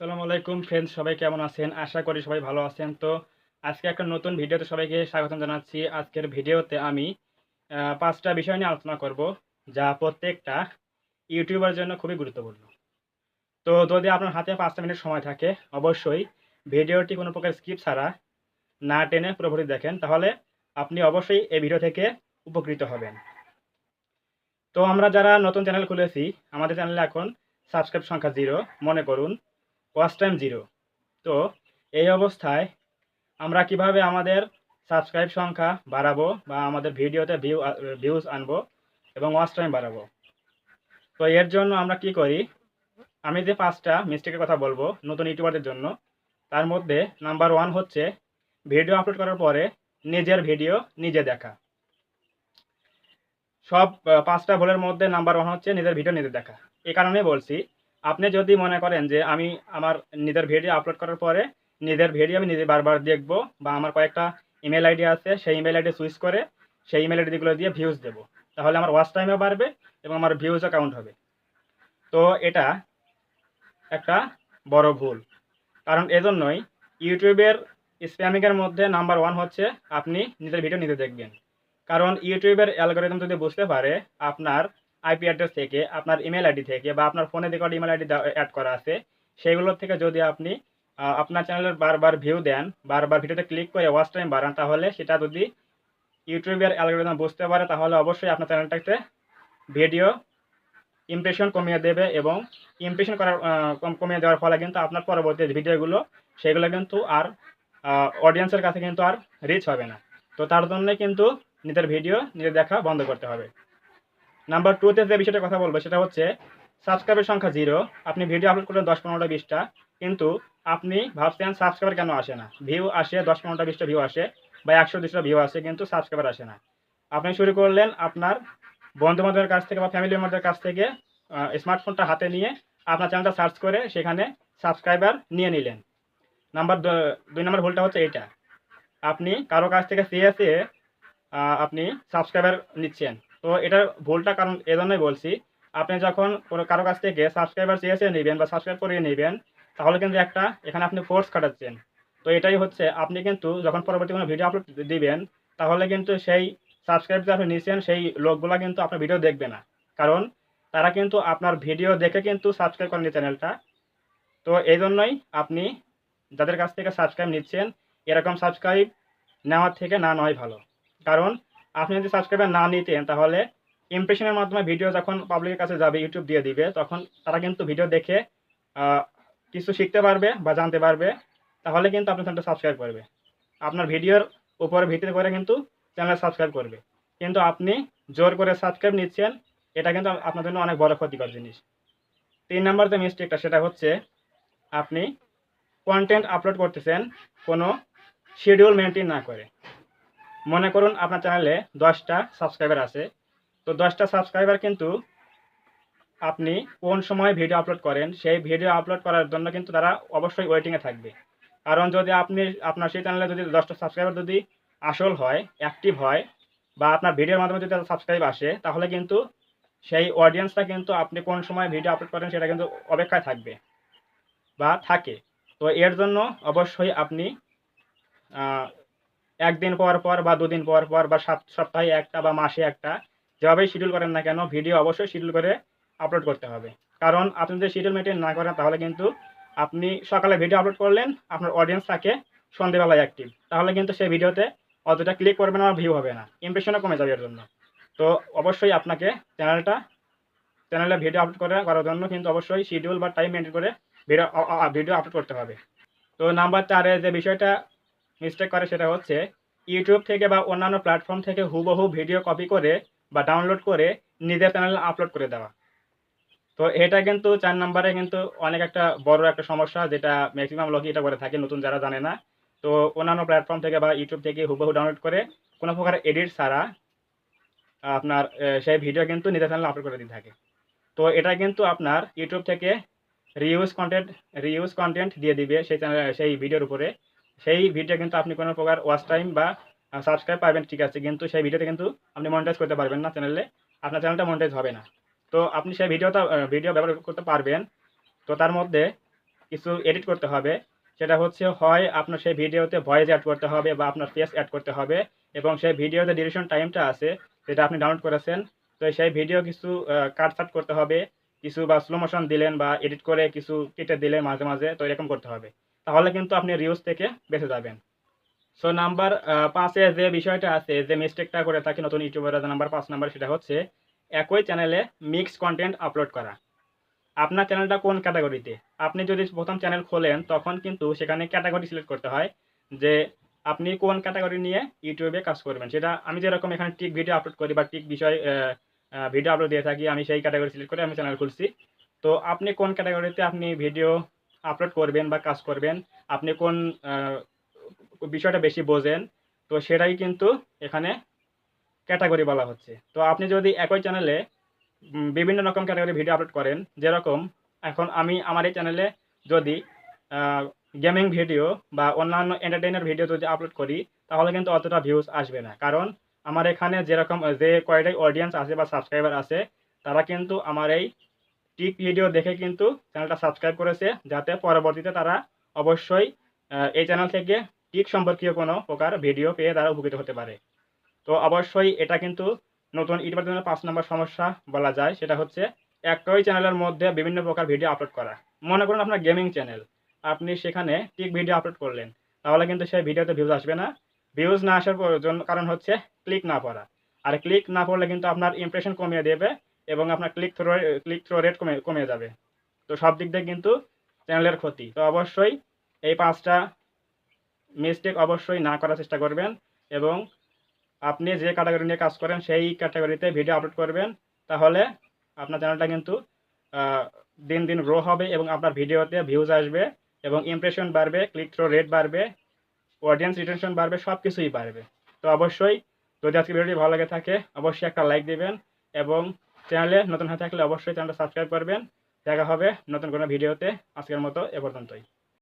আসসালামু আলাইকুম ফ্রেন্ডস, সবাই কেমন আছেন? আশা করি সবাই ভালো আছেন। তো আজকে একটা নতুন ভিডিওতে সবাইকে স্বাগতম জানাচ্ছি। আজকের ভিডিওতে আমি ৫ টা বিষয় নিয়ে আলোচনা করব, যা প্রত্যেকটা ইউটিউবার জন্য খুবই গুরুত্বপূর্ণ। তো যদি আপনার হাতে ৫ টা মিনিট সময় থাকে, অবশ্যই ভিডিওটি কোনো প্রকার স্কিপ ছাড়া না টেনে পুরোপুরি দেখেন। তাহলে আপনি অবশ্যই এই ভিডিও থেকে উপকৃত হবেন। তো আমরা যারা নতুন চ্যানেল খুলেছি, আমাদের চ্যানেলে এখন সাবস্ক্রাইব সংখ্যা 0, মনে করুন ওয়াচ টাইম 0। তো এই অবস্থায় আমরা কিভাবে আমাদের সাবস্ক্রাইব সংখ্যা বাড়াবো বা আমাদের ভিডিওতে ভিউজ আনবো এবং ওয়াচ টাইম বাড়াবো? তো এর জন্য আমরা কি করি, আমি যে 5টা মিস্টেকের কথা বলবো নতুন ইউটিউবারদের জন্য, তার মধ্যে নাম্বার 1 হচ্ছে ভিডিও আপলোড করার পরে নিজের ভিডিও নিজে দেখা। সব 5টা ভুলের মধ্যে নাম্বার 1 হচ্ছে নিজের ভিডিও নিজে দেখা। এ কারণেই বলছি, আপনি যদি মনে করেন যে আমি আমার নিজের ভিডিও আপলোড করার পরে নিজের ভিডিও আমি নিজে বারবার দেখব, বা আমার কয়েকটা ইমেল আইডি আছে সেই ইমেল আইডি সুইচ করে সেই ইমেল আইডিগুলো দিয়ে ভিউজ দেব, তাহলে আমার ওয়াচ টাইমও বাড়বে এবং আমার ভিউজও কাউন্ট হবে। তো এটা একটা বড় ভুল। কারণ এজন্যই ইউটিউবের স্প্যামিংয়ের মধ্যে নাম্বার 1 হচ্ছে আপনি নিজের ভিডিও নিজে দেখবেন। কারণ ইউটিউবের অ্যালগরিদম যদি বুঝতে পারে আপনার আইপি অ্যাড্রেস থেকে, আপনার ইমেল আইডি থেকে, বা আপনার ফোনে যে কটা ইমেল আইডি অ্যাড করা আছে সেগুলোর থেকে যদি আপনি আপনার চ্যানেলের বারবার ভিউ দেন, বারবার ভিডিওতে ক্লিক করে ওয়াচ টাইম বাড়ান, তাহলে সেটা যদি ইউটিউবের অ্যালগরিদম বুঝতে পারে তাহলে অবশ্যই আপনার চ্যানেলটাতে ভিডিও ইমপ্রেশন কমিয়ে দেবে, এবং ইমপ্রেশন কমিয়ে দেওয়ার ফলে কিন্তু আপনার পরবর্তী ভিডিওগুলো সেগুলো কিন্তু আর অডিয়েন্সের কাছে কিন্তু আর রিচ হবে না। তো তার জন্যই কিন্তু নিজের ভিডিও নিজে দেখা বন্ধ করতে হবে। নাম্বার 2তে যে বিষয়টা কথা বলবো সেটা হচ্ছে সাবস্ক্রাইবের সংখ্যা 0। আপনি ভিডিও আপলোড করলেন 10, 15টা, 20টা, কিন্তু আপনি ভাবছেন সাবস্ক্রাইবার কেন আসে না? ভিউ আসে 10, 15টা, 20টা ভিউ আসে, বা 100, 200টা ভিউ আসে, কিন্তু সাবস্ক্রাইবার আসে না। আপনি শুরু করলেন আপনার বন্ধু-বান্ধবের কাছ থেকে বা ফ্যামিলি মেম্বারদের কাছ থেকে স্মার্টফোনটা হাতে নিয়ে আপনার চ্যানেলটা সার্চ করে সেখানে সাবস্ক্রাইবার নিয়ে নিলেন। 2 নম্বর ভুলটা হচ্ছে এইটা। আপনি কারো কাছ থেকে চেয়ে চেয়ে আপনি সাবস্ক্রাইবার নিচ্ছেন। তো এটার ভুলটা কারণ এজন্যই বলছি, আপনি যখন কারো কাছ থেকে সাবস্ক্রাইবার চেয়ে চেয়ে নিবেন বা সাবস্ক্রাইব করিয়ে নিবেন, তাহলে কিন্তু একটা এখানে আপনি ফোর্স খাটাচ্ছেন। তো এটাই হচ্ছে, আপনি কিন্তু যখন পরবর্তী কোনো ভিডিও আপলোড দিবেন, তাহলে কিন্তু সেই সাবস্ক্রাইব যে আপনি নিছেন সেই লোকগুলা কিন্তু আপনার ভিডিও দেখবে না। কারণ তারা কিন্তু আপনার ভিডিও দেখে কিন্তু সাবস্ক্রাইব করেনি চ্যানেলটা। তো এইজন্যই আপনি যাদের কাছ থেকে সাবস্ক্রাইব নিচ্ছেন, এরকম সাবস্ক্রাইব নেওয়ার থেকে না নেওয়াই ভালো। কারণ আপনি যদি সাবস্ক্রাইবার না নিতেন, তাহলে ইমপ্রেশনের মাধ্যমে ভিডিও যখন পাবলিকের কাছে যাবে, ইউটিউব দিয়ে দিবে, তখন তারা কিন্তু ভিডিও দেখে কিছু শিখতে পারবে বা জানতে পারবে, তাহলে কিন্তু আপনার চ্যানেলটা সাবস্ক্রাইব করবে। আপনার ভিডিওর উপরে ভিত্তি করে কিন্তু চ্যানেল সাবস্ক্রাইব করবে। কিন্তু আপনি জোর করে সাবস্ক্রাইব নিচ্ছেন, এটা কিন্তু আপনার জন্য অনেক বড় ক্ষতিকর জিনিস। 3 নাম্বার যে মিস্টেকটা সেটা হচ্ছে, আপনি কন্টেন্ট আপলোড করতেছেন কোনো শিডিউল মেনটেন না করে। মনে করুন আপনার চ্যানেলে 10টা সাবস্ক্রাইবার আছে। তো 10টা সাবস্ক্রাইবার কিন্তু আপনি কোন সময় ভিডিও আপলোড করেন সেই ভিডিও আপলোড করার জন্য কিন্তু তারা অবশ্যই ওয়েটিংয়ে থাকবে। কারণ যদি আপনি আপনার সেই চ্যানেলে যদি 10টা সাবস্ক্রাইবার যদি আসল হয়, অ্যাক্টিভ হয়, বা আপনার ভিডিওর মাধ্যমে যদি সাবস্ক্রাইব আসে, তাহলে কিন্তু সেই অডিয়েন্সটা কিন্তু আপনি কোন সময় ভিডিও আপলোড করেন সেটা কিন্তু অপেক্ষায় থাকবে বা থাকে। তো এর জন্য অবশ্যই আপনি 1 দিন পর পর বা 2 দিন পর পর বা সপ্তাহে একটা বা মাসে একটা, যেভাবেই শিডিউল করেন না কেন, ভিডিও অবশ্যই শিডিউল করে আপলোড করতে হবে। কারণ আপনি যদি শিডিউল মেনটেন না করেন, তাহলে কিন্তু আপনি সকালে ভিডিও আপলোড করলেন, আপনার অডিয়েন্স থাকে সন্ধ্যেবেলায় অ্যাক্টিভ, তাহলে কিন্তু সেই ভিডিওতে অতটা ক্লিক করবে না, ভিউ হবে না, ইমপ্রেশনও কমে যাবে এর জন্য। তো অবশ্যই আপনাকে চ্যানেলে ভিডিও আপলোড করার জন্য কিন্তু অবশ্যই শিডিউল বা টাইম মেনটেন করে ভিডিও আপলোড করতে হবে। তো নাম্বার 4 যে বিষয়টা মিস্টেক করে সেটা হচ্ছে, ইউটিউব থেকে বা অন্যান্য প্ল্যাটফর্ম থেকে হুবহু ভিডিও কপি করে বা ডাউনলোড করে নিজের চ্যানেলে আপলোড করে দেওয়া। তো এটা কিন্তু 4 নাম্বারে কিন্তু অনেক একটা বড় একটা সমস্যা, যেটা ম্যাক্সিমাম লোকই এটা করে থাকে, নতুন যারা জানে না। তো অন্যান্য প্ল্যাটফর্ম থেকে বা ইউটিউব থেকে হুবহু ডাউনলোড করে কোনো প্রকার এডিট ছাড়া আপনার সেই ভিডিও কিন্তু নিজের চ্যানেলে আপলোড করে দিতে থাকে। তো এটা কিন্তু আপনার ইউটিউব থেকে রিউজ কন্টেন্ট দিয়ে দিবে সেই চ্যানেল সেই ভিডিওর উপরে। সেই ভিডিও কিন্তু আপনি কোনো প্রকার ওয়াচ টাইম বা সাবস্ক্রাইব পাবেন, ঠিক আছে, কিন্তু সেই ভিডিওতে কিন্তু আপনি মনিটাইজ করতে পারবেন না চ্যানেলে। আপনার চ্যানেলটা মনিটাইজ হবে না। তো আপনি সেই ভিডিও ব্যবহার করতে পারবেন। তো তার মধ্যে কিছু এডিট করতে হবে। সেটা হচ্ছে হয় আপনার সেই ভিডিওতে ভয়েস অ্যাড করতে হবে বা আপনার ফেস অ্যাড করতে হবে, এবং সেই ভিডিওতে ডিউরেশন টাইমটা আছে যেটা আপনি ডাউনলোড করেছেন, তো সেই ভিডিও কিছু কাটছাট করতে হবে, কিছু বা স্লো মোশন দিলেন বা এডিট করে কিছু কেটে দিলেন মাঝে মাঝে, তো এরকম করতে হবে। তাহলে কিন্তু আপনি রিউজ থেকে বেঁচে যাবেন। সো নাম্বার ৫ এ যে বিষয়টা আছে, যে মিস্টেকটা করে থাকে নতুন ইউটিউবাররা, নাম্বার ৫ নাম্বার, সেটা হচ্ছে একই চ্যানেলে মিক্স কন্টেন্ট আপলোড করা। আপনার চ্যানেলটা কোন ক্যাটাগরিতে? আপনি যদি প্রথম চ্যানেল খোলেন তখন কিন্তু সেখানে ক্যাটাগরি সিলেক্ট করতে হয় যে আপনি কোন ক্যাটাগরি নিয়ে ইউটিউবে কাজ করবেন। সেটা আমি যেরকম এখানে টিক ভিডিও আপলোড করি বা টিক বিষয় ভিডিও আপলোড দিয়ে থাকি, আমি সেই ক্যাটাগরি সিলেক্ট করে আমি চ্যানেল খুলছি। তো আপনি কোন ক্যাটাগরিতে আপনি ভিডিও আপলোড করবেন বা কাজ করবেন, আপনি কোন বিষয়টা বেশি বোঝেন, তো সেটাই কিন্তু এখানে ক্যাটাগরি বলা হচ্ছে। তো আপনি যদি একই চ্যানেলে বিভিন্ন রকম ক্যাটাগরি ভিডিও আপলোড করেন, যেরকম এখন আমি আমার এই চ্যানেলে যদি গেমিং ভিডিও বা অন্যান্য এন্টারটেইনার ভিডিও যদি আপলোড করি, তাহলে কিন্তু অতটা ভিউজ আসবে না। কারণ আমার এখানে যেরকম যে কয়টাই অডিয়েন্স আছে বা সাবস্ক্রাইবার আছে, তারা কিন্তু আমার এই টিক ভিডিও দেখে কিন্তু চ্যানেলটা সাবস্ক্রাইব করেছে, যাতে পরবর্তীতে তারা অবশ্যই এই চ্যানেল থেকে টিক সম্পর্কীয় কোনো প্রকার ভিডিও পেয়ে তারা উপকৃত হতে পারে। তো অবশ্যই এটা কিন্তু নতুন ইউটিউবের জন্য ৫ নম্বর সমস্যা বলা যায়। সেটা হচ্ছে একই চ্যানেলের মধ্যে বিভিন্ন প্রকার ভিডিও আপলোড করা। মনে করুন আপনার গেমিং চ্যানেল, আপনি সেখানে টিক ভিডিও আপলোড করলেন, তাহলে কিন্তু সেই ভিডিওতে ভিউজ আসবে না। ভিউজ না আসার জন্য কারণ হচ্ছে ক্লিক না পড়া। আর ক্লিক না পড়লে কিন্তু আপনার ইমপ্রেশন কমিয়ে দেবে এবং আপনার ক্লিক থ্রো রেট কমে যাবে। তো সব দিক দিয়ে কিন্তু চ্যানেলের ক্ষতি। তো অবশ্যই এই ৫টা মিস্টেক অবশ্যই না করার চেষ্টা করবেন, এবং আপনি যে ক্যাটাগরি নিয়ে কাজ করেন সেই ক্যাটাগরিতে ভিডিও আপলোড করবেন। তাহলে আপনার চ্যানেলটা কিন্তু দিন দিন গ্রো হবে এবং আপনার ভিডিওতে ভিউজ আসবে এবং ইমপ্রেশন বাড়বে, ক্লিক থ্রো রেট বাড়বে, অডিয়েন্স রিটেনশন বাড়বে, সব কিছুই বাড়বে। তো অবশ্যই যদি আজকে ভিডিওটি ভালো লাগে থাকে অবশ্যই একটা লাইক দিবেন, এবং চ্যানেলে নতুন হয়ে থাকলে অবশ্যই চ্যানেলটা সাবস্ক্রাইব করবেন। দেখা হবে নতুন কোনো ভিডিওতে। আজকের মতো এ পর্যন্তই।